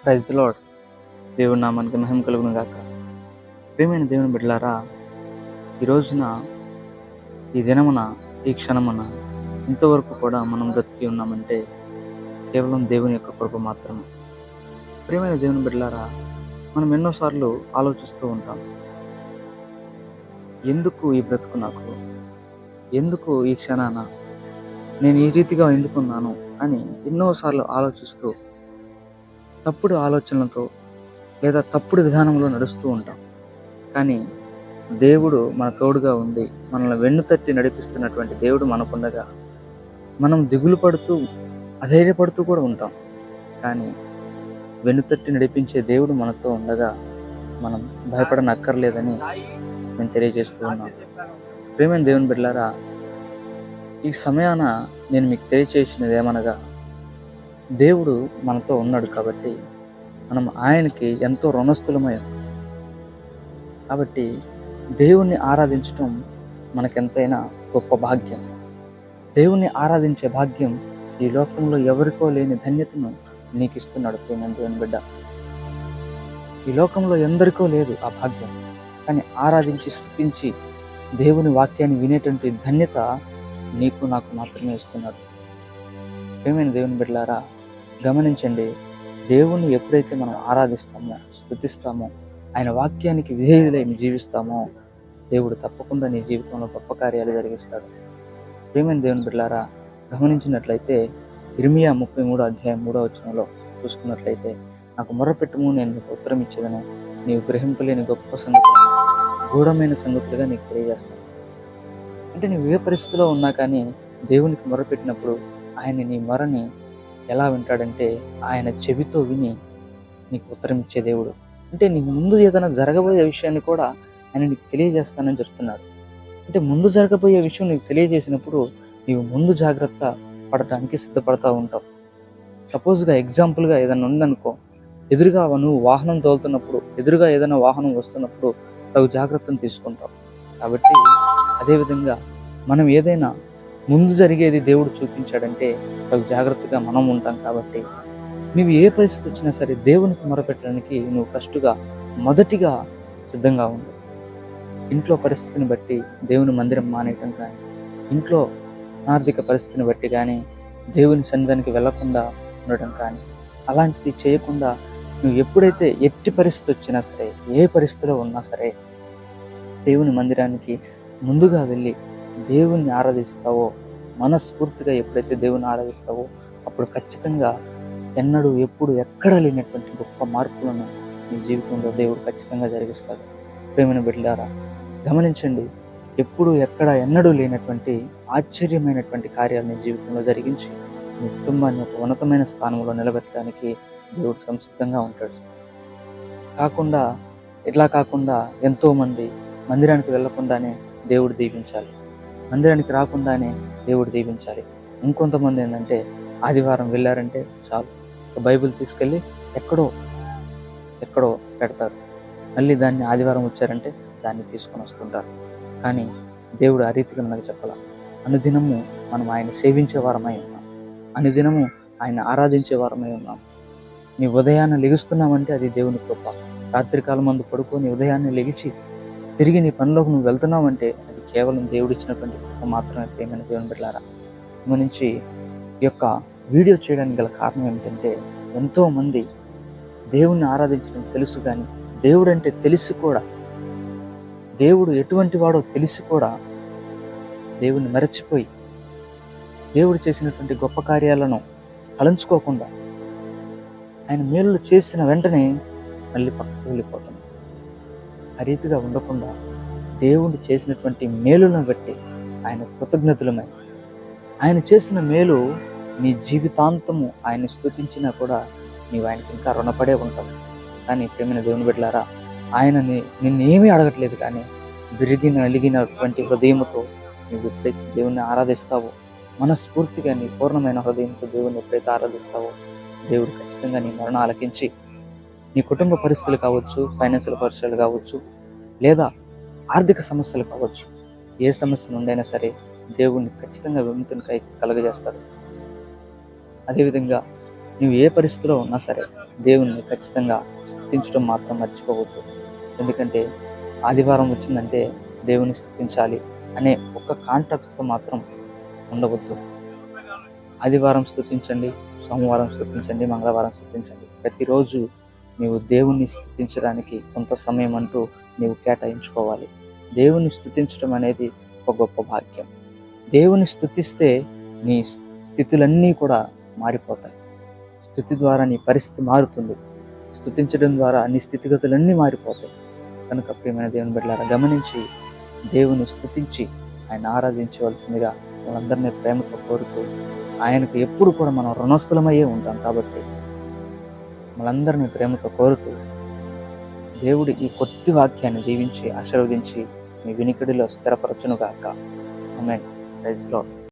Praise the lord. దేవుడి నామానికి మహిమ కలుగును గాక. ప్రియమైన దేవుని బిడ్డలారా, ఈ రోజున, ఈ దినమున, ఈ క్షణమున ఇంతవరకు కూడా మనం బ్రతికి ఉన్నామంటే కేవలం దేవుని యొక్క కృప మాత్రమే. ప్రియమైన దేవుని బిడ్డలారా, మనం ఎన్నోసార్లు ఆలోచిస్తూ ఉంటాం, ఎందుకు ఈ బ్రతుకు నాకు, ఎందుకు ఈ క్షణాన నేను ఈ రీతిగా ఎందుకున్నాను అని ఎన్నోసార్లు ఆలోచిస్తూ తప్పుడు ఆలోచనలతో లేదా తప్పుడు విధానంలో నడుస్తూ ఉంటాం. కానీ దేవుడు మన తోడుగా ఉండి మనల్ని వెన్నుతట్టి నడిపిస్తున్నటువంటి దేవుడు మనకుండగా మనం దిగులు పడుతూ అధైర్యపడుతూ కూడా ఉంటాం. కానీ వెన్నుతట్టి నడిపించే దేవుడు మనతో ఉండగా మనం భయపడనక్కర్లేదని నేను తెలియజేస్తూ ఉన్నాను. ప్రియమైన దేవుని బిడ్డలారా, ఈ సమయాన నేను మీకు తెలియజేసినది ఏమనగా, దేవుడు మనతో ఉన్నాడు కాబట్టి మనం ఆయనకి ఎంతో రుణస్థులమై. కాబట్టి దేవుణ్ణి ఆరాధించటం మనకెంతైనా గొప్ప భాగ్యం. దేవుణ్ణి ఆరాధించే భాగ్యం ఈ లోకంలో ఎవరికో లేని ధన్యతను నీకు ఇస్తున్నాడు ప్రియమైన దేవుని బిడ్డ. ఈ లోకంలో ఎందరికో లేదు ఆ భాగ్యం. కానీ ఆరాధించి స్తుతించి దేవుని వాక్యాన్ని వినేటువంటి ధన్యత నీకు నాకు మాత్రమే ఇస్తున్నాడు. ప్రియమైన దేవుని బిడ్డలారా, గమనించండి, దేవుణ్ణి ఎప్పుడైతే మనం ఆరాధిస్తామో, స్తుతిస్తామో, ఆయన వాక్యానికి విధేయులై జీవిస్తామో, దేవుడు తప్పకుండా నీ జీవితంలో గొప్ప కార్యాలు జరిగిస్తాడు. ప్రియమైన దేవుని బిడ్డలారా, గమనించినట్లయితే ఇర్మియా 33:3 చూసుకున్నట్లయితే, నాకు మొర్రపెట్టుము, నేను నీకు ఉత్తరం ఇచ్చేదను, నీవు గ్రహింపలేని గొప్ప సంగతులను, గూఢమైన సంగతులుగా నీకు తెలియజేస్తాను. అంటే నీవు ఏ పరిస్థితిలో ఉన్నా కానీ దేవునికి మొర్రపెట్టినప్పుడు ఆయన నీ మొరని ఎలా వింటాడంటే, ఆయన చెవితో విని నీకు ఉత్తరం ఇచ్చే దేవుడు. అంటే నీకు ముందు ఏదైనా జరగబోయే విషయాన్ని కూడా ఆయన నీకు తెలియజేస్తానని చెప్తున్నాడు. అంటే ముందు జరగబోయే విషయం నీకు తెలియజేసినప్పుడు నీవు ముందు జాగ్రత్త పడటానికి సిద్ధపడతా ఉంటావు. సపోజ్గా ఎగ్జాంపుల్గా ఏదైనా ఉందనుకో, ఎదురుగా నువ్వు వాహనం తోలుతున్నప్పుడు, ఎదురుగా ఏదైనా వాహనం వస్తున్నప్పుడు తగు జాగ్రత్తను తీసుకుంటావు. కాబట్టి అదేవిధంగా మనం ఏదైనా ముందు జరిగేది దేవుడు చూపించాడంటే తగు జాగ్రత్తగా మనం ఉంటాం. కాబట్టి నువ్వు ఏ పరిస్థితి వచ్చినా సరే దేవునికి మొరపెట్టడానికి నువ్వు ఫస్ట్గా మొదటిగా సిద్ధంగా ఉండు. ఇంట్లో పరిస్థితిని బట్టి దేవుని మందిరం మానేయటం కానీ, ఇంట్లో ఆర్థిక పరిస్థితిని బట్టి కానీ దేవుని సన్నిధానికి వెళ్లకుండా ఉండటం కానీ, అలాంటిది చేయకుండా నువ్వు ఎప్పుడైతే ఎట్టి పరిస్థితి వచ్చినా సరే, ఏ పరిస్థితిలో ఉన్నా సరే దేవుని మందిరానికి ముందుగా వెళ్ళి దేవుణ్ణి ఆరాధిస్తావో, మనస్ఫూర్తిగా ఎప్పుడైతే దేవుని ఆరాధిస్తావో, అప్పుడు ఖచ్చితంగా ఎన్నడూ ఎప్పుడు ఎక్కడ లేనటువంటి గొప్ప మార్పులను నీ జీవితంలో దేవుడు ఖచ్చితంగా జరిగిస్తాడు. ప్రేమైన బిడ్డలారా, గమనించండి, ఎప్పుడు ఎక్కడ ఎన్నడూ లేనటువంటి ఆశ్చర్యమైనటువంటి కార్యాలు నీ జీవితంలో జరిగించి నీ కుటుంబాన్ని ఒక ఉన్నతమైన స్థానంలో నిలబెట్టడానికి దేవుడు సంసిద్ధంగా ఉంటాడు. ఇట్లా కాకుండా ఎంతోమంది మందిరానికి వెళ్లకుండానే దేవుడు దీవించాలి, మందిరానికి రాకుండానే దేవుడు దీవించాలి. ఇంకొంతమంది ఏంటంటే ఆదివారం వెళ్ళారంటే చాలు, బైబిల్ తీసుకెళ్ళి ఎక్కడో పెడతారు, మళ్ళీ దాన్ని ఆదివారం వచ్చారంటే దాన్ని తీసుకొని వస్తుంటారు. కానీ దేవుడు ఆ రీతిగా మనకు చెప్పాల, అనుదినము మనం ఆయన సేవించే వారమై ఉన్నాం, అనుదినము ఆయన ఆరాధించే వారమై ఉన్నాం. నీ ఉదయాన్ని లెగుస్తున్నామంటే అది దేవుని కృప. రాత్రికాలం మందు పడుకొని ఉదయాన్నే లెగిచి తిరిగి నీ పనిలోకి నువ్వు వెళ్తున్నావంటే అది కేవలం దేవుడు ఇచ్చినటువంటి కృప మాత్రమే. ప్రియమైన దేవుని బిడ్డలారా, నుంచి ఈ యొక్క వీడియో చేయడానికి గల కారణం ఏమిటంటే, ఎంతోమంది దేవుణ్ణి ఆరాధించడం తెలుసు కానీ దేవుడు అంటే తెలిసి కూడా, దేవుడు ఎటువంటి వాడో తెలిసి కూడా దేవుణ్ణి మరచిపోయి దేవుడు చేసినటువంటి గొప్ప కార్యాలను తలంచుకోకుండా ఆయన మేలులు చేసిన వెంటనే మళ్ళీ పక్కకు వెళ్ళిపోతాం. ఆ రీతిగా ఉండకుండా దేవుడు చేసినటువంటి మేలులను బట్టి ఆయన కృతజ్ఞతలమై, ఆయన చేసిన మేలు నీ జీవితాంతము ఆయన స్తుతించినా కూడా నీవు ఆయనకి ఇంకా రుణపడే ఉంటావు. కానీ ప్రేమైన దేవుని బిడ్డలారా, ఆయన నిన్నేమీ అడగట్లేదు. కానీ నలిగినటువంటి హృదయంతో నువ్వు ఎప్పుడైతే దేవుణ్ణి ఆరాధిస్తావో, మనస్ఫూర్తిగా నీ పూర్ణమైన హృదయంతో దేవుణ్ణి ఎప్పుడైతే ఆరాధిస్తావో, దేవుడు ఖచ్చితంగా నీ మరణ ఆలకించి నీ కుటుంబ పరిస్థితులు కావచ్చు, ఫైనాన్షియల్ పరిస్థితులు కావచ్చు, లేదా ఆర్థిక సమస్యలు కావచ్చు, ఏ సమస్య నుండైనా సరే దేవుణ్ణి ఖచ్చితంగా విముక్తిని కలగజేస్తాడు. అదేవిధంగా నువ్వు ఏ పరిస్థితిలో ఉన్నా సరే దేవుణ్ణి ఖచ్చితంగా స్తుతించడం మాత్రం మర్చిపోవద్దు. ఎందుకంటే ఆదివారం వచ్చిందంటే దేవుని స్తుతించాలి అనే ఒక్క కాంటాక్ట్తో మాత్రం ఉండవద్దు. ఆదివారం స్తుతించండి, సోమవారం స్తుతించండి, మంగళవారం స్తుతించండి. ప్రతిరోజు నీవు దేవుణ్ణి స్తుతించడానికి కొంత సమయం అంటూ నీవు కేటాయించుకోవాలి. దేవుని స్తుతించడం అనేది ఒక గొప్ప భాగ్యం. దేవుని స్తుతిస్తే నీ స్థితులన్నీ కూడా మారిపోతాయి. స్తుతి ద్వారా నీ పరిస్థితి మారుతుంది. స్తుతించడం ద్వారా నీ స్థితిగతులన్నీ మారిపోతాయి. కనుక ప్రియమైన దేవుని బిడ్డలారా, గమనించి దేవుని స్తుతించి ఆయన ఆరాధించవలసిందిగా మనందరినీ ప్రేమతో కోరుతూ, ఆయనకు ఎప్పుడు కూడా మనం రుణస్థులమయ్యే ఉంటాం కాబట్టి మనందరినీ ప్రేమతో కోరుతూ, దేవుడు ఈ కొద్ది వాక్యాన్ని దీవించి ఆశీర్వదించి మీ వినికిడిలో స్థిరపరచునుగాక. ఆమేన్. Praise lord.